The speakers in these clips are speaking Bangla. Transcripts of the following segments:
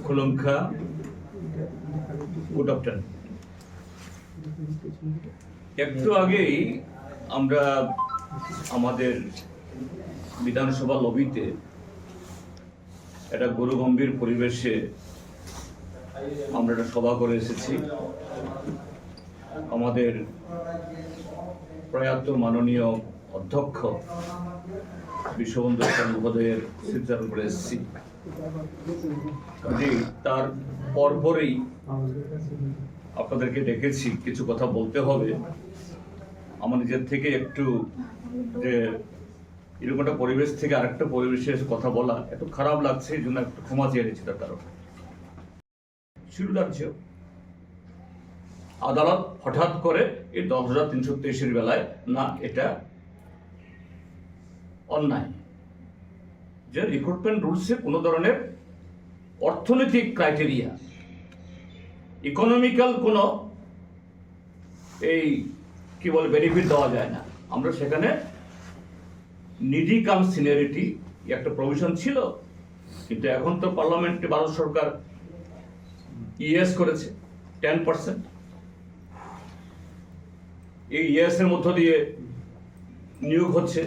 খুলুমখা গুড আফটারনুন। একটু আগেই আমরা আমাদের বিধানসভা লবিতে একটা গুরুগম্ভীর পরিবেশে আমরা একটা সভা করে এসেছি। আমাদের প্রয়াত মাননীয় অধ্যক্ষ বিশ্ববন্ধু মহোদয়ের স্মৃতিচারণ করে এসেছি। তার পরপরই আপনাদেরকে ডেকেছি, কিছু কথা বলতে হবে। আমার নিজের থেকে একটু যে এরকম একটা পরিবেশ থেকে আরেকটা পরিবেশে কথা বলা একটু খারাপ লাগছে, এই জন্য একটু ক্ষমা চেয়ে নিচ্ছি। তার কারণ রাজ্য আদালত হঠাৎ করে এই 10,323-এর বেলায় না, এটা অন্যায় যে রিক্রুটমেন্ট রুলসে কোনো ধরনের অর্থনৈতিক ক্রাইটেরিয়া, ইকোনমিক্যাল কোনো এই কি বলে বেনিফিট দেওয়া যায় না। আমরা সেখানে নিডি কাম সিনিয়রিটি একটা প্রভিশন ছিল, কিন্তু এখন তো পার্লামেন্টে ভারত সরকার ইএস করেছে 10%। এই ইএস এর মধ্য দিয়ে নিয়োগ হচ্ছে,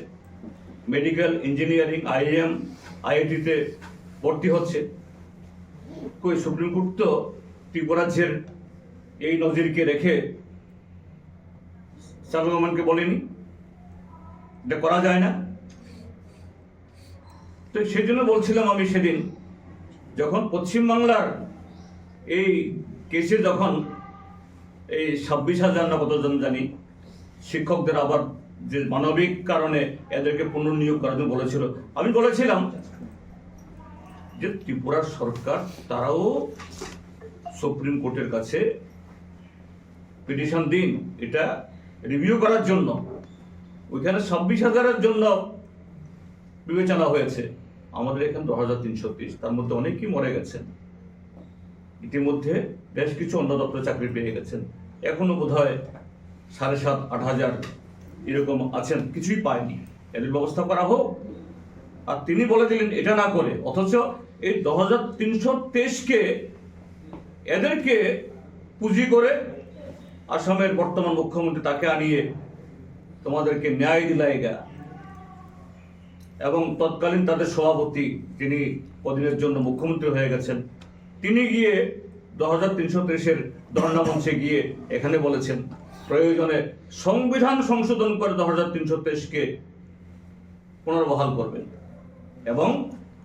মেডিকেল, ইঞ্জিনিয়ারিং, আইএম, আইআইটিতে ভর্তি হচ্ছে। কই সুপ্রিম কোর্ট তো ত্রিপুরাজ্যের এই নজিরকে রেখে সেন্ট্রাল গভর্নমেন্টকে বলেনি এটা করা যায় না। তো সেই জন্য বলছিলাম আমি সেদিন, যখন পশ্চিমবাংলার এই কেসে যখন এই 26,000 না কতজন জানি শিক্ষকদের আবার যে মানবিক কারণে এদেরকে পুনর্নিয়োগ করার জন্য বলেছিল, আমি বলেছিলাম যে ত্রিপুরার সরকার তারাও সুপ্রিম কোর্টের কাছে পিটিশন দিন এটা রিভিউ করার জন্য। ওইখানে 26,000-এর জন্য বিবেচনা হয়েছে, আমাদের এখানে 10,330, তার মধ্যে অনেকেই মরে গেছেন। ইতিমধ্যে বেশ কিছু অন্য দপ্তরে চাকরি পেয়ে গেছেন, এখনো বোধ হয় 7,500-8,000 এরকম আছেন, কিছুই পায়নি। এদের ব্যবস্থা করা হোক। আর তিনি বলে দিলেন এটা না করে, অথচ এই 10,323-কে এদেরকে পুঁজি করে আসামের বর্তমান মুখ্যমন্ত্রী তাকে আনিয়ে তোমাদেরকে ন্যায় দিলাইগা, এবং তৎকালীন তাদের সভাপতি যিনি কদিনের জন্য মুখ্যমন্ত্রী হয়ে গেছেন, তিনি গিয়ে 10,323-এর ধর্ণা মঞ্চে গিয়ে এখানে বলেছেন প্রয়োজনে সংবিধান সংশোধন করে 10,323-কে পুনর্বহাল করবেন, এবং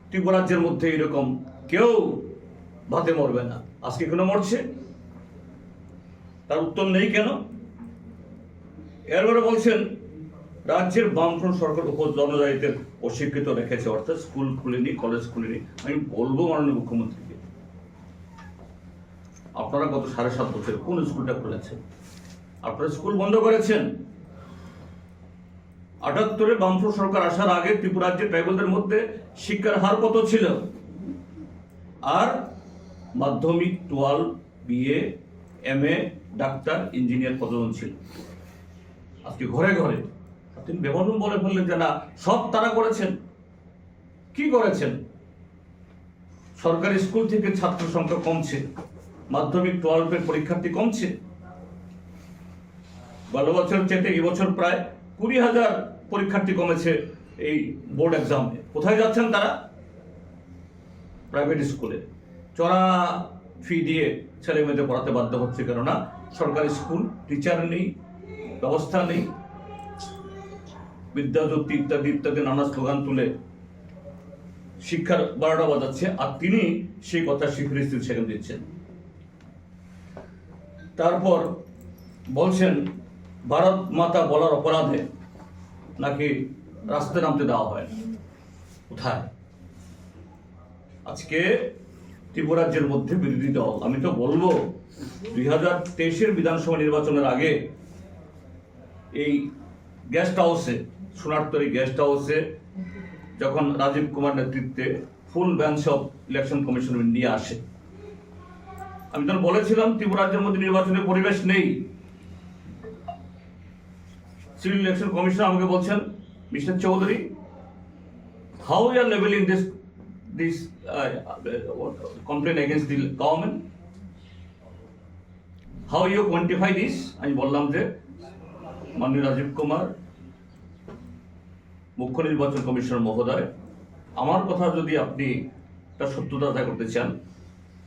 ত্রিপুরাজ্যের মধ্যে এরকম কেউ ভাতে মরবে না। আজকে কেন মরছে তার উত্তর নেই কেন? এরপরে বলছেন রাজ্যের বামফ্রন্ট সরকার উপর জনজাতিদের অস্বীকৃত রেখেছে, অর্থাৎ স্কুল খুলেনি, কলেজ খুলেনি। আমি বলবো মাননীয় মুখ্যমন্ত্রীকে, আপনারা গত 7.5 বছর কোন স্কুলটা খুলেছেন? আপনারা স্কুল বন্ধ করেছেন। 78-এ বামফ্রন্ট সরকার আসার আগে ত্রিপুরাজ্যের ট্রাইবালদের মধ্যে শিক্ষার হার কত ছিল? আর মাধ্যমিক, 12, বিএ, এমএ, ডাক্তার, ইঞ্জিনিয়ার কতজন ছিল? আজকে ঘরে ঘরে তিনি বেমানুন বলে ফেললেন যে না, সব তারা করেছেন। কি করেছেন? সরকারি স্কুল থেকে ছাত্র সংখ্যা কমছে, মাধ্যমিক 12-এর পরীক্ষার্থী কমছে। গত বছর চেয়ে এবছর প্রায় 20,000 পরীক্ষার্থী কমেছে এই বোর্ড এক্সামে। কোথায় যাচ্ছেন তারা? প্রাইভেট স্কুলে চড়া ফি দিয়ে ছেলে মেয়েদের পড়াতে বাধ্য হচ্ছে, কেননা সরকারি স্কুল, টিচার নেই, ব্যবস্থা নেই। বিদ্যাজ্যোতি ইত্যাদি ইত্যাদি নানা স্লোগান তুলে শিক্ষার 12টা বাজাচ্ছে, আর তিনি সেই কথা স্বীকৃতি সেখানে দিচ্ছেন। তারপর বলছেন ভারত মাতা বলার অপরাধে নাকি রাস্তায় নামতে দেওয়া হয় না। কোথায়? আজকে ত্রিপুরাজ্যের মধ্যে বিরোধী দল, আমি তো বলবো 2023-এর বিধানসভা নির্বাচনের আগে এই গেস্ট হাউসে, সোনারতরী গেস্ট হাউসে যখন রাজীব কুমার নেতৃত্বে ফুল bench of election commission of India আসে, আমি তখন বলেছিলাম ত্রিপুরাজ্যের মধ্যে নির্বাচনের পরিবেশ নেই। সিভিল ইলেকশন কমিশন আমাকে বলছেন, mister Chowdhury, how you are leveling this this complaint against the government? How you quantify this? আমি বললাম যে মাননীয় রাজীব কুমার মুখ্য নির্বাচন কমিশনার মহোদয়, আমার কথা যদি আপনি তার সত্যতা আদায় করতে চান,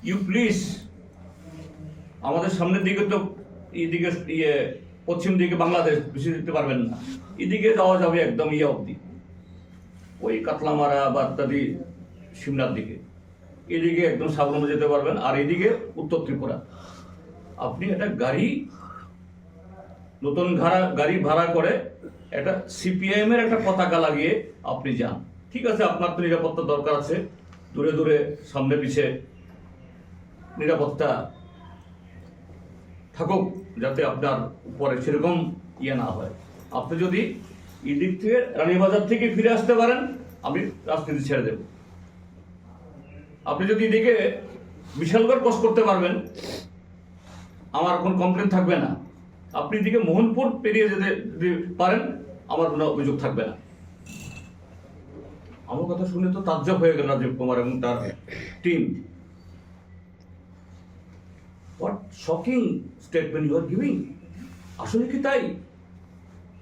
ইউ প্লিজ আমাদের সামনের দিকে তো এইদিকে পশ্চিম দিকে বাংলাদেশ বেশি দিতে পারবেন না, এদিকে যাওয়া যাবে একদম অবধি, ওই কাতলামারা বা ইত্যাদি সিমলার দিকে, এদিকে একদম সাবরমে যেতে পারবেন, আর এদিকে উত্তর ত্রিপুরা। আপনি একটা নতুন গাড়ি ভাড়া করে একটা সিপিআইএম এর একটা পতাকা লাগিয়ে আপনি যান। ঠিক আছে, আপনার তো নিরাপত্তা দরকার আছে, দূরে দূরে সামনে পিছে নিরাপত্তা থাকুক, যাতে আপনার উপরে সেরকম না হয়। আপনি যদি এই দিক থেকে রানীবাজার থেকে ফিরে আসতে পারেন, আমি রাজনীতি ছেড়ে দেব। আপনি যদি এদিকে বিশালগড় ক্রস করতে পারবেন, আমার কোনো কমপ্লেন থাকবে না। আপনি এদিকে মোহনপুর পেরিয়ে যেতে যদি পারেন, আমার কোনো অভিযোগ থাকবে না। আমার কথা শুনে তো তাজ্জব হয়ে গেল রাজীব কুমার এবং তার team. What shocking statement you are giving! আসলে কি তাই?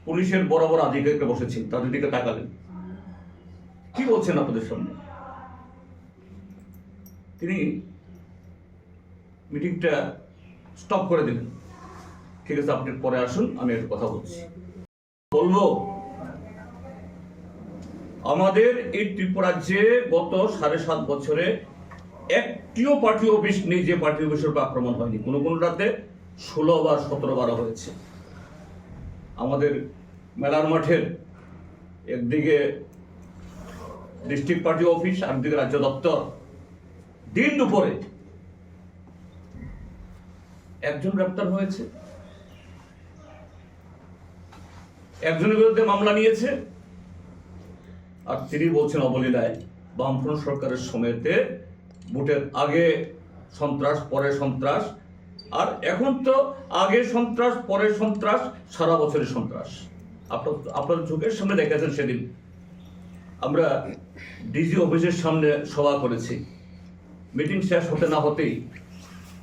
পুলিশের বড় বড় আধিকারিকরা বসেছেন, তাদের দিকে তাকালেন, কি বলছেন আপনাদের সামনে? তিনি মিটিংটা স্টপ করে দিলেন। ঠিক আছে, আপনি পরে আসুন, আমি একটু কথা বলছি। বলবো, আমাদের এই ত্রিপুরাজ্যে গত 7.5 বছরে একটিও পার্টি অফিস নেই যে পার্টি অফিসের উপর আক্রমণ হয়নি। কোনো রাতে 16 বার 17 বার হয়েছে। আমাদের মেলার মাঠের একদিকে ডিস্ট্রিক্ট পার্টি অফিস, একদিকে রাজ্য দপ্তর, দিন দুপুরে একজন গ্রেপ্তার হয়েছে, একজনের বিরুদ্ধে মামলা নিয়েছে, আর তিনি বলছেন অবলীলায় বামফ্রন্ট সরকারের সময়তে ভোটের আগে সন্ত্রাস, পরে সন্ত্রাস, আর এখন তো আগে সন্ত্রাস, পরে সন্ত্রাস, সারা বছরের সন্ত্রাস। আপনার চোখের সামনে দেখেছেন, সেদিন আমরা ডিজি অফিসের সামনে সভা করেছি, মিটিং শেষ হতে না হতেই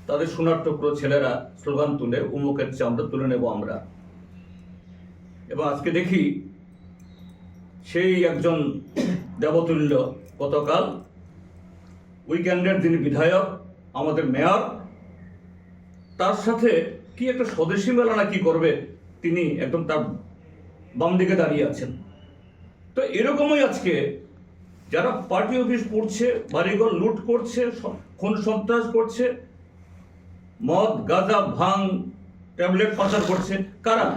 তাদের সোনার টুকরো ছেলেরা স্লোগান তুলে উমুকের চামড়া তুলে নেব আমরা। এবং আজকে দেখি সেই একজন দেবতুল্য গতকাল উইকেন্ডের যিনি বিধায়ক, আমাদের মেয়র, তার সাথে কি একটা স্বদেশী মেলা না কি করবে, তিনি একদম তার বাম দিকে দাঁড়িয়ে আছেন। তো এরকমই আজকে যারা পার্টি অফিস পড়ছে, বাড়িঘর লুট করছে, খুন সন্ত্রাস করছে, মদ গাঁজা ভাং ট্যাবলেট পাচার করছে, কারা?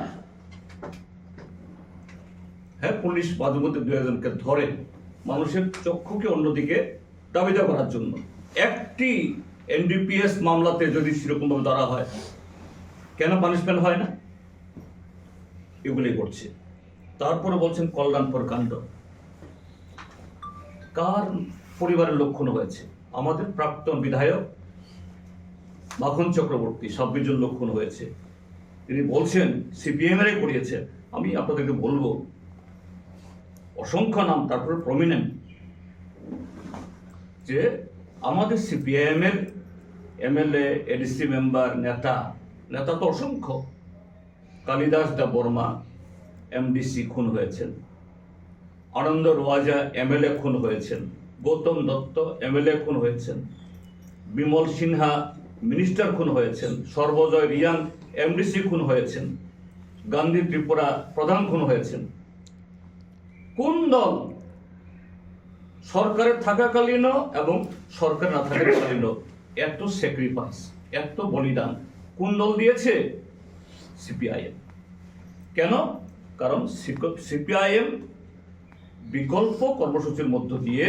হ্যাঁ, পুলিশ মাঝে মধ্যে 2-একজনকে ধরে মানুষের চক্ষুকে অন্যদিকে দাবিদার করার জন্য। একটি এনডিপিএস মামলাতে যদি সেরকম ভাবে ধরা হয়, কেন পানিশমেন্ট হয় না? এগুলি করছে। তারপরে বলছেন কল্যাণপুর কাণ্ড। কার পরিবারের লক্ষণ হয়েছে? আমাদের প্রাক্তন বিধায়ক মাখন চক্রবর্তী 26 জন লক্ষণ হয়েছে। তিনি বলছেন সিপিএম এরাই করিয়েছে। আমি আপনাদেরকে বলবো, অসংখ্য নাম, তারপরে প্রমিনেন্ট, যে আমাদের সিপিআইএম এর এমএলএ, এডিসি মেম্বার, নেতা তো অসংখ্য। কালিদাস দা বর্মা এমডিসি খুন হয়েছেন, আনন্দ রোয়াজা এমএলএ খুন হয়েছেন, গৌতম দত্ত এমএলএ খুন হয়েছেন, বিমল সিনহা মিনিস্টার খুন হয়েছেন, সর্বজয় রিয়াং এমডিসি খুন হয়েছেন, গান্ধী ত্রিপুরা প্রধান খুন হয়েছেন। কোন দল সরকারের থাকাকালীনও এবং সরকার না থাকাকালীনও এত স্যাক্রিফাইস, এত বলিদান কোন দল দিয়েছে? সিপিআইএম। কেন? কারণ সিপিআইএম বিকল্প কর্মসূচির মধ্য দিয়ে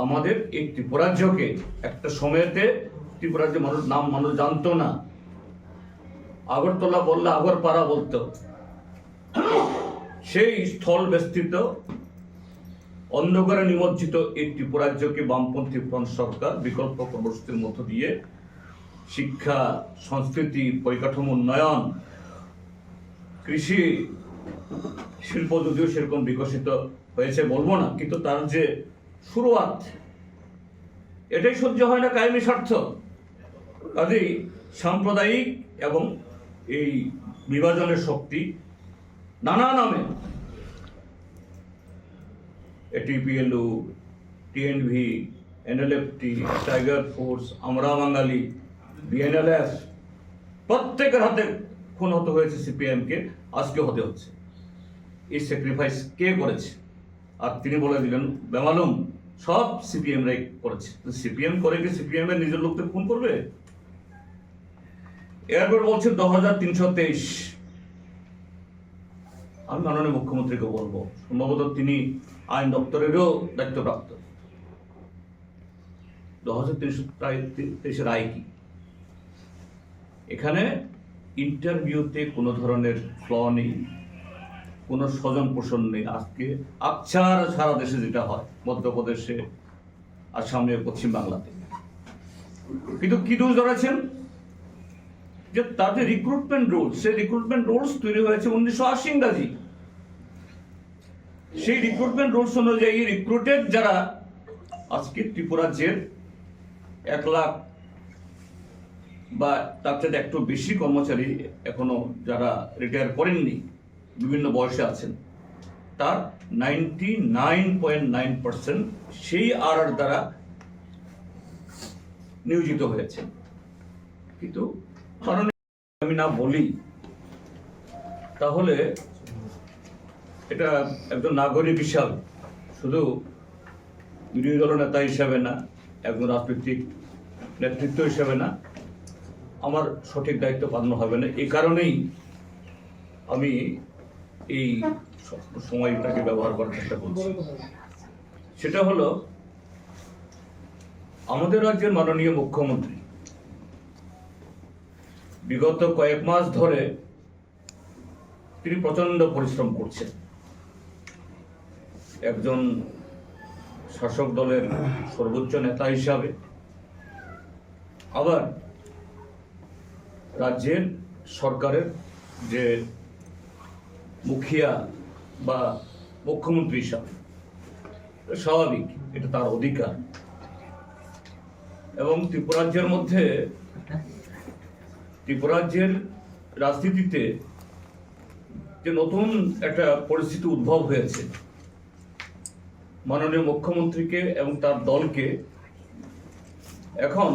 আমাদের এই ত্রিপুরাজ্যকে, একটা সময়তে ত্রিপুরাজ্যের মানুষ জানতো না, আগরতলা বললে আগরপাড়া বলতো। সেই স্থল বেষ্টিত অন্ধকারে নিমজ্জিত এই ত্রিপুরাজ্যকে বামপন্থী ফ্রন্ট সরকার বিকল্প কর্মসূচির মধ্য দিয়ে শিক্ষা, সংস্কৃতি, পরিকাঠামো উন্নয়ন, কৃষি, শিল্প যদিও সেরকম বিকশিত হয়েছে বলবো না, কিন্তু তার যে শুরুয়াত এটাই সহ্য হয় না, কায়েমি স্বার্থ। কাজেই সাম্প্রদায়িক এবং এই বিভাজনের শক্তি নানা নামে, টিপিএলও, টিএনভি, এনএলএফটি, টাইগার ফোর্স, আমরা বাঙালি, বিএনএলএফ, প্রত্যেকের হাতে খুন হতে হয়েছে সিপিএমকে, আজকে হতে হচ্ছে। এই স্যাক্রিফাইস কে করেছে? আর তিনি বলে দিলেন বেমালুম সব সিপিএমরাই করেছে। সিপিএম করে কি সিপিএম এর নিজের লোকদের খুন করবে? এরপর বলছে 2323। আমি মাননীয় মুখ্যমন্ত্রীকে বলবো, সম্ভবত তিনি আইন দপ্তরেরও দায়িত্বপ্রাপ্ত, 2323 রায় কি? এখানে ইন্টারভিউতে কোনো ধরনের ফ্ল নেই, কোনো স্বজন পোষণ নেই। আজকে আকছার সারা দেশে যেটা হয়, মধ্যপ্রদেশে, আসামে, পশ্চিম বাংলাতে, কিন্তু কি দোষ ধরেছেন যে তাদের রিক্রুটমেন্ট রুলস, সেই রিক্রুটমেন্ট রুলস তৈরি হয়েছে 1980 ইংরাজি। সেই রিক্রুটমেন্ট রুলস অনুযায়ী রিক্রুটেড যারা, আজকে ত্রিপুরাজ্যের 1 লাখ বা তার চেয়ে একটু বেশি কর্মচারী এখনো যারা রিটায়ার করেননি, বিভিন্ন বয়সে আছেন, তার 99.9% সেই আর দ্বারা নিয়োজিত হয়েছে। কিন্তু কারণ আমি না বলি তাহলে এটা একজন নাগরিক হিসাবে, শুধু বিরোধী দল নেতা হিসাবে না, একজন রাজনৈতিক নেতৃত্ব হিসাবে না, আমার সঠিক দায়িত্ব পালন হবে না। এই কারণেই আমি এই সময়টাকে ব্যবহার করার চেষ্টা করছি। সেটা হলো, আমাদের রাজ্যের মাননীয় মুখ্যমন্ত্রী বিগত কয়েক মাস ধরে তিনি প্রচন্ড পরিশ্রম করছেন। একজন শাসক দলের সর্বোচ্চ নেতা হিসাবে, আবার রাজ্যের সরকারের যে মুখিয়া বা মুখ্যমন্ত্রী হিসাবে, স্বাভাবিক, এটা তার অধিকার। এবং ত্রিপুরাজ্যের মধ্যে, ত্রিপুরাজ্যের রাজনীতিতে যে নতুন একটা পরিস্থিতি উদ্ভব হয়েছে, মাননীয় মুখ্যমন্ত্রীকে এবং তার দলকে এখন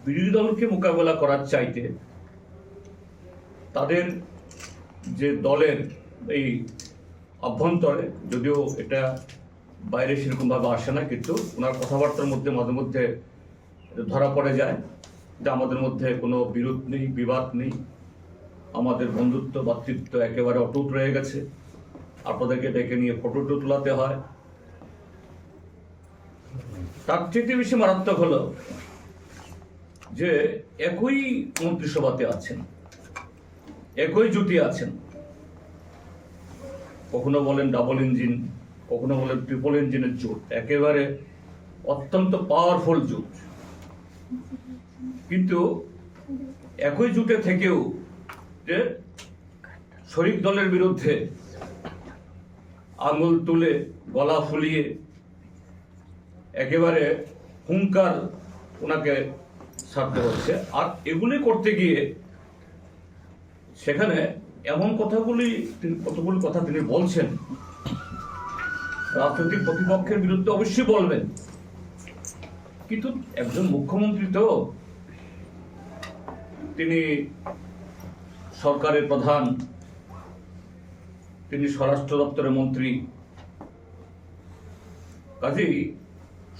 বিরোধী দলকে মোকাবেলা করার চাইতে তাদের যে দলের এই অভ্যন্তরে, যদিও এটা বাইরে সেরকম ভাবে আসে না, কিন্তু ওনার কথাবার্তার মধ্যে মাঝে মধ্যে ধরা পড়ে যায় যে আমাদের মধ্যে কোনো বিরোধ নেই, বিবাদ নেই, আমাদের বন্ধুত্ব ভ্রাতৃত্ব একেবারে অটুট রয়ে গেছে, আপনাদেরকে ডেকে নিয়ে ফটো তোলাতে হয়। তার চেয়ে বেশি মারাত্মক হলো যে একই মন্ত্রিসভাতে আছেন, একই জুটি আছেন, কখনো বলেন ডাবল ইঞ্জিন, কখনো বলেন ট্রিপল ইঞ্জিনের জোট, একেবারে অত্যন্ত পাওয়ারফুল জোট। কিন্তু একই জোটে থেকেও যে শরিক দলের বিরুদ্ধে আঙুল তুলে গলা ফুলিয়ে একেবারে হুঙ্কার ওনাকে ছাড়তে হচ্ছে। আর এগুলি করতে গিয়ে সেখানে এমন কতগুলি কথা তিনি বলছেন, রাজনৈতিক প্রতিপক্ষের বিরুদ্ধে অবশ্যই বলবেন, কিন্তু একজন মুখ্যমন্ত্রী তো, তিনি সরকারের প্রধান, তিনি স্বরাষ্ট্র দপ্তরের মন্ত্রী। কাজেই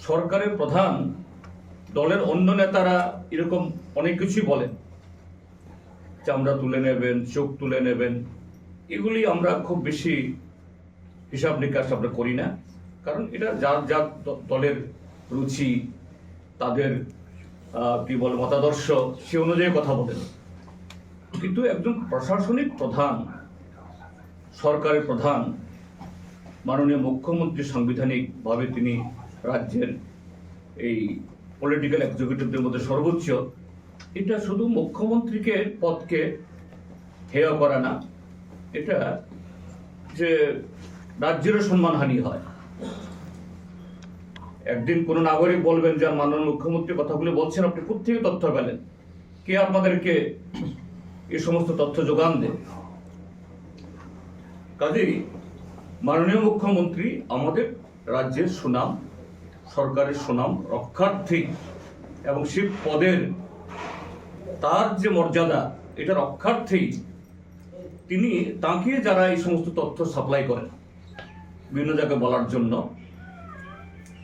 সরকারের প্রধান, দলের অন্য নেতারা এরকম অনেক কিছুই বলেন, চামড়া তুলে নেবেন, চোখ তুলে নেবেন, এগুলি আমরা খুব বেশি হিসাব নিকাশ আমরা করি না, কারণ এটা যার যার দলের রুচি, তাদের কি বলে মতাদর্শ, সে অনুযায়ী কথা বলেন। কিন্তু একজন প্রশাসনিক প্রধান, সরকারের প্রধান, মাননীয় মুখ্যমন্ত্রী সাংবিধানিকভাবে তিনি রাজ্যের এই পলিটিক্যাল এক্সিকিউটিভদের মধ্যে সর্বোচ্চ, এটা শুধু মুখ্যমন্ত্রীকে পদকে হেয় করা না, এটা যে রাজ্যেরও সম্মানহানি হয়। একদিন কোনো নাগরিক বলবেন যে মাননীয় মুখ্যমন্ত্রী কথাগুলি বলছেন, আপনি কোথেকে তথ্য পেলেন, কে আপনাদেরকে এই সমস্ত তথ্য যোগান দেয়? কাজেই মাননীয় মুখ্যমন্ত্রী আমাদের রাজ্যের সুনাম, সরকারের সুনাম রক্ষার্থে এবং সে পদের তার যে মর্যাদা এটা রক্ষার্থেই তিনি তাকে যারা এই সমস্ত তথ্য সাপ্লাই করেন বিভিন্ন জায়গায় বলার জন্য,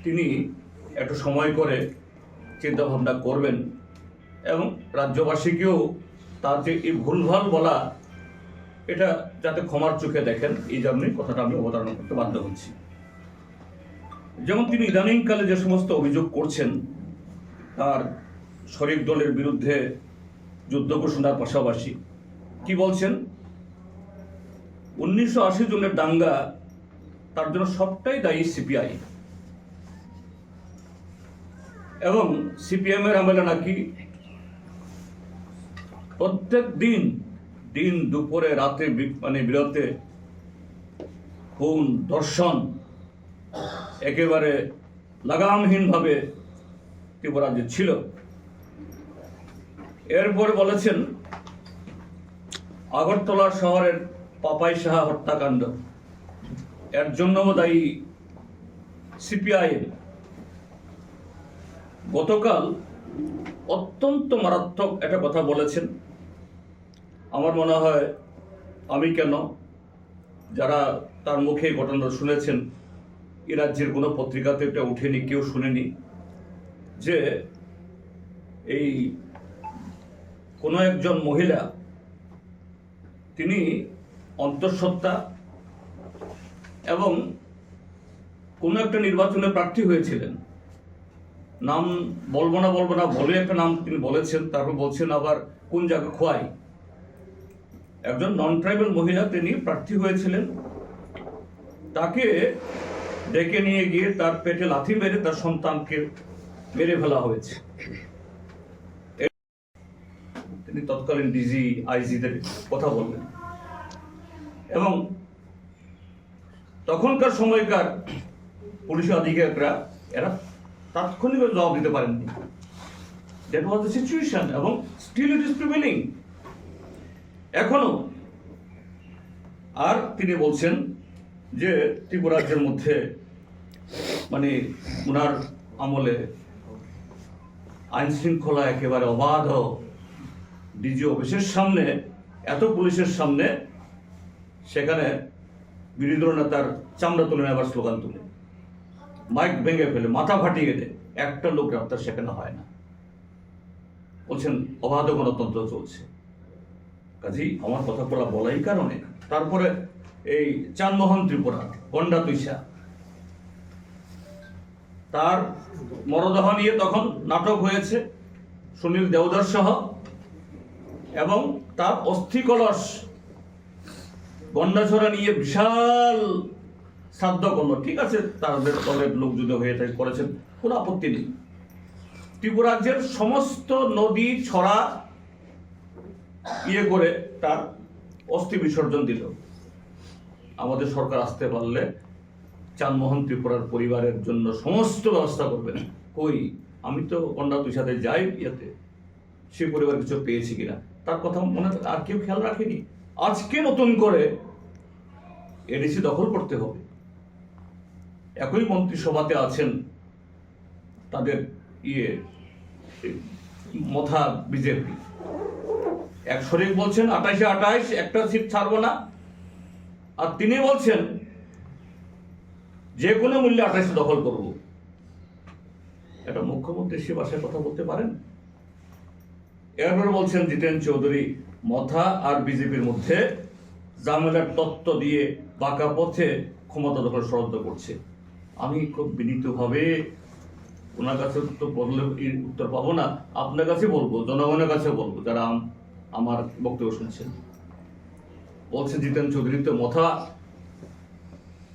তিনি একটু সময় করে চিন্তা ভাবনা করবেন এবং রাজ্যবাসীকেও তার যে এই ভুলভাল বলা এটা যাতে ক্ষমার চোখে দেখেন, এই জন্যই কথাটা আমি অবতারণা করতে বাধ্য হচ্ছি। যেমন তিনি ইদানিংকালে যে সমস্ত অভিযোগ করছেন, তার শরিক দলের বিরুদ্ধে যুদ্ধ ঘোষণার পাশাপাশি কি বলছেন, 1980 জনের দাঙ্গা তার জন্য সবটাই দায়ী সিপিআই, এবং সিপিএম এর আমলে নাকি প্রত্যেক দিন দুপুরে রাতে বিরতে খুন ধর্ষণ একেবারে লাগামহীন ভাবে ত্রিপুরাজ্যে ছিল। এরপর বলেছেন আগরতলা শহরের পাপাই সাহা হত্যাকাণ্ড এর জন্যও দায়ী সিপিআইএম। গতকাল অত্যন্ত মারাত্মক একটা কথা বলেছেন। আমার মনে হয় আমি কেন, যারা তার মুখে ঘটনা শুনেছেন, এ রাজ্যের কোনো পত্রিকাতে এটা উঠেনি, কেউ শুনেনি যে এই কোনো একজন মহিলা তিনি অন্তঃসত্ত্বা এবং কোনো একটা নির্বাচনে প্রার্থী হয়েছিলেন। নাম বলবো না বলে একটা নাম তিনি বলেছেন, তারপর বলছেন আবার কোন জায়গা খোয়াই। একজন নন ট্রাইবাল মহিলা তিনি প্রার্থী হয়েছিলেন, তাকে ডেকে নিয়ে গিয়ে তার পেটে লাথি মেরে তার সন্তানকে মেরে ফেলা হয়েছে। তিনি তৎকালীন ডিজি আইজিদের কথা বললেন এবং তখনকার সময়কার পুলিশ আধিকারিকরা এরা তাৎক্ষণিক জবাব দিতে পারেননি। দ্যাট ওয়াজ দ্য সিচুয়েশন এবং স্টিল ইট ইজ প্রিভেলিং এখনো। আর তিনি বলছেন যে ত্রিপুরাজ্যের মধ্যে ওনার আমলে আইন শৃঙ্খলা একেবারে অবাধ, ডিজি অফিসের সামনে এত পুলিশের সামনে সেখানে বিরোধী দল নেতার চামড়া তুলে নেবার স্লোগান তুলে মাইক ভেঙে ফেলে মাথা ফাটিয়ে দেয়, একটা লোক গ্রেপ্তার সেখানে হয় না। বলছেন অবাধ গণতন্ত্র চলছে। কাজেই আমার কথা বলাই কারণে তারপরে এই চানমোহন ত্রিপুরা গন্ডা তুইসা তার মরদেহ নিয়ে তখন নাটক হয়েছে সুনীল দেওদার সহ, এবং তার অস্থি কলস গন্ডাছড়া নিয়ে বিশাল শ্রাদ্ধ করলো। ঠিক আছে, তাদের দলের লোক যদি হয়ে থাকে করেছেন, কোনো আপত্তি নেই। ত্রিপুরাজ্যের সমস্ত নদী ছড়া করে তার অস্থি বিসর্জন দিল। আমাদের সরকার আসতে পারলে চানমোহন ত্রিপুরার পরিবারের জন্য সমস্ত ব্যবস্থা করবেন। কই, আমি তো কন্যা তুই সাথে যাই ইয়েতে, সে পরিবার কিছু পেয়েছি কিনা তার কথা মনে আর কেউ খেয়াল রাখেনি। আজকে নতুন করে এডিসি দখল করতে হবে। একই মন্ত্রিসভাতে আছেন তাদের মথা বিজেপি, এক শরিক বলছেন 28 একটা সিট ছাড়বো না, আর তিনি বলছেন যে কোনো মূল্যে 28 দখল করব। এটা মুখ্যমন্ত্রী সে ভাষায় কথা বলতে পারেন? এরপর বলছেন জিতেন চৌধুরী মথা আর বিজেপির মধ্যে ঝামেলার তত্ত্ব দিয়ে বাঁকা পথে ক্ষমতা দখল ষড়যন্ত্র করছে। আমি খুব বিনীতভাবে ওনার কাছে তো বললে উত্তর পাবো না, আপনার কাছে বলবো, জনগণের কাছে বলবো যারা আমার বক্তব্য শুনছেন। বলছেন জিতেন চৌধুরী তো মথা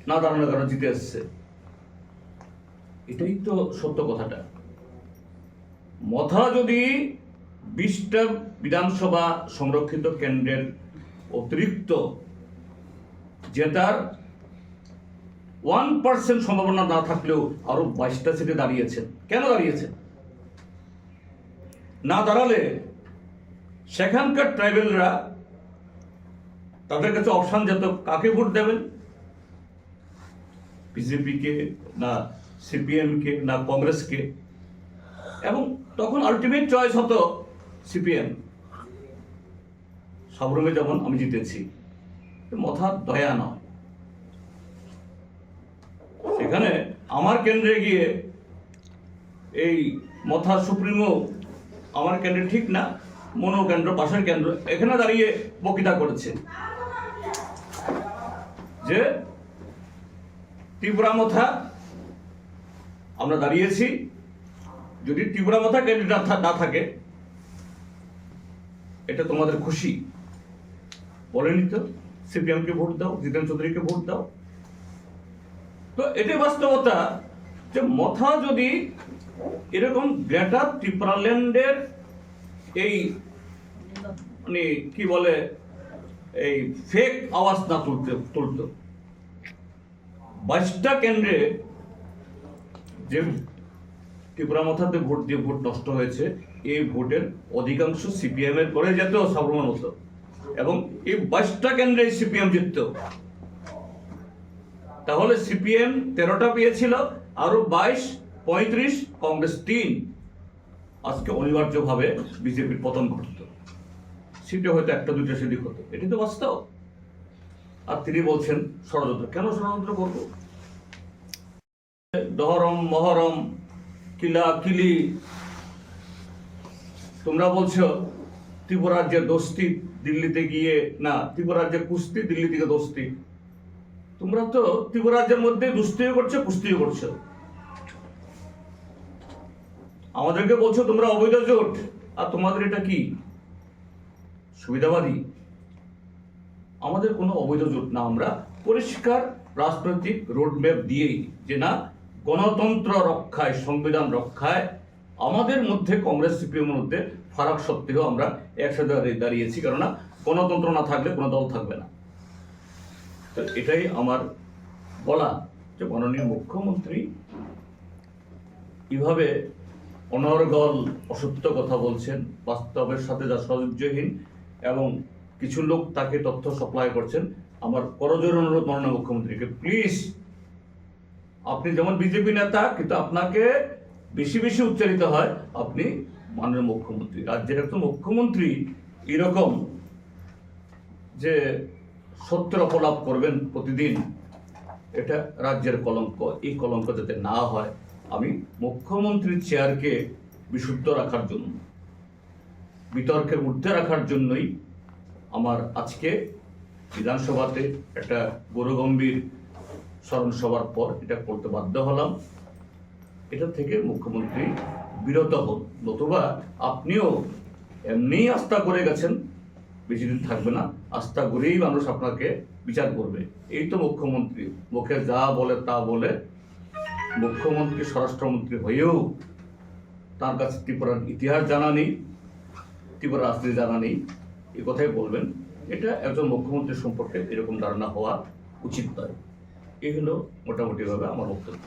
না দাঁড়ানোর কারণে জিতে আসছে। এটাই তো সত্য কথাটা। মথা যদি 20টা বিধানসভা সংরক্ষিত কেন্দ্রের অতিরিক্ত জেতার 1% সম্ভাবনা না থাকলেও আরো 22টা সিটে দাঁড়িয়েছেন। কেন দাঁড়িয়েছেন? না দাঁড়ালে সেখানকার ট্রাইবেলরা তাদের কাছে অপশন যেত কাকে ভোট দেবেন, বিজেপিকে না সিপিএমকে না কংগ্রেসকে, এবং তখন আলটিমেট চয়েস হতো সিপিএম। সাবরুমে যেমন আমি জিতেছি, মথার দয়া নয়। সেখানে আমার কেন্দ্রে গিয়ে এই মথা সুপ্রিমো আমার কেন্দ্রে ঠিক না, মনো কেন্দ্র, পাশের কেন্দ্র, এখানে দাঁড়িয়ে বক্তৃতা করেছে যে ত্রিপুরা মথা আমরা দাঁড়িয়েছি, যদি ত্রিপুরা মথা ক্যান্ডিডেট না থাকে এটা তোমাদের খুশি, বলেনি তো সিপিএমকে ভোট দাও, জিতেন চৌধুরীকে ভোট দাও। তো এটাই বাস্তবতা যে মথা যদি এরকম গ্রেটার ত্রিপুরাল্যান্ডের এই মানে কি বলে এই ফেক আওয়াজ না তুলতো, 22টা কেন্দ্রে যে ত্রিপুরা মথাতে ভোট দিয়ে ভোট নষ্ট হয়েছে, এই ভোটের অধিকাংশ সিপিএম এর করে যেত সাবরুমের মতো, এবং এই 22টা কেন্দ্রে সিপিএম জিতত। তাহলে সিপিএম 13টা পেয়েছিল, আরো 22, 35, কংগ্রেস 3। আজকে অনিবার্যভাবে বিজেপির পতন ঘটত, সিটে হয়তো 1-2টা সেদিক হতো। এটি তো বাস্তব। আর তিনি বলছেন ষড়যন্ত্র। কেন ষড়যন্ত্র করব? দহরম মহরম কিলা কিলি, তোমরা বলছো ত্রিপুরা রাজ্যের দোস্তি দিল্লিতে গিয়ে না, ত্রিপুরা রাজ্যের কুস্তি দিল্লি থেকে দোস্তি। তোমরা তো ত্রিপুরা রাজ্যের মধ্যে দুস্তিও করছো, কুস্তিও করছো। আমাদেরকে বলছো তোমরা অবৈধ জোট, আর তোমাদের এটা কি সুবিধাবাদী? আমাদের কোনো অবৈধ জোট না, আমরা পরিষ্কার রাজনৈতিক রোডম্যাপ দিয়েই যে না, গণতন্ত্র রক্ষায়, সংবিধান রক্ষায় আমাদের মধ্যে কংগ্রেস সিপিএমের মধ্যে ফারাক সত্ত্বেও আমরা একসাথে দাঁড়িয়েছি, কেননা গণতন্ত্র না থাকলে কোনো দল থাকবে না। তো এটাই আমার বলা যে মাননীয় মুখ্যমন্ত্রী কিভাবে অনর্গল অসত্য কথা বলছেন, বাস্তবের সাথে যা সহ্যহীন, এবং কিছু লোক তাকে তথ্য সাপ্লাই করছেন। আমার করজোর অনুরোধ মাননীয় মুখ্যমন্ত্রীকে, প্লিজ, আপনি যেমন বিজেপি নেতা, কিন্তু আপনাকে বেশি বেশি উচ্চারিত হয়, আপনি মাননীয় মুখ্যমন্ত্রী, রাজ্যের একজন মুখ্যমন্ত্রী এরকম যে সত্যের অপলাপ করবেন প্রতিদিন, এটা রাজ্যের কলঙ্ক। এই কলঙ্ক যাতে না হয়, আমি মুখ্যমন্ত্রীর চেয়ারকে বিশুদ্ধ রাখার জন্য, বিতর্কের ঊর্ধ্বে রাখার জন্যই আমার আজকে বিধানসভাতে একটা গৌরগম্ভীর স্মরণ সভার পর এটা করতে বাধ্য হলাম। এটা থেকে মুখ্যমন্ত্রী বিরত হন, নতুবা আপনিও এমনিই আস্থা করে গেছেন, বেশি দিন থাকবে না, আস্থা করেই মানুষ আপনাকে বিচার করবে। এই তো মুখ্যমন্ত্রী, মুখে যা বলে তা বলে, মুখ্যমন্ত্রী স্বরাষ্ট্রমন্ত্রী হয়েও তার কাছে ত্রিপুরার ইতিহাস জানা নেই, ত্রিপুরার রাজনীতি জানা নেই, এ কথাই বলবেন। এটা একজন মুখ্যমন্ত্রী সম্পর্কে এরকম ধারণা হওয়া উচিত নয়। এই হলো মোটামুটিভাবে আমার বক্তব্য।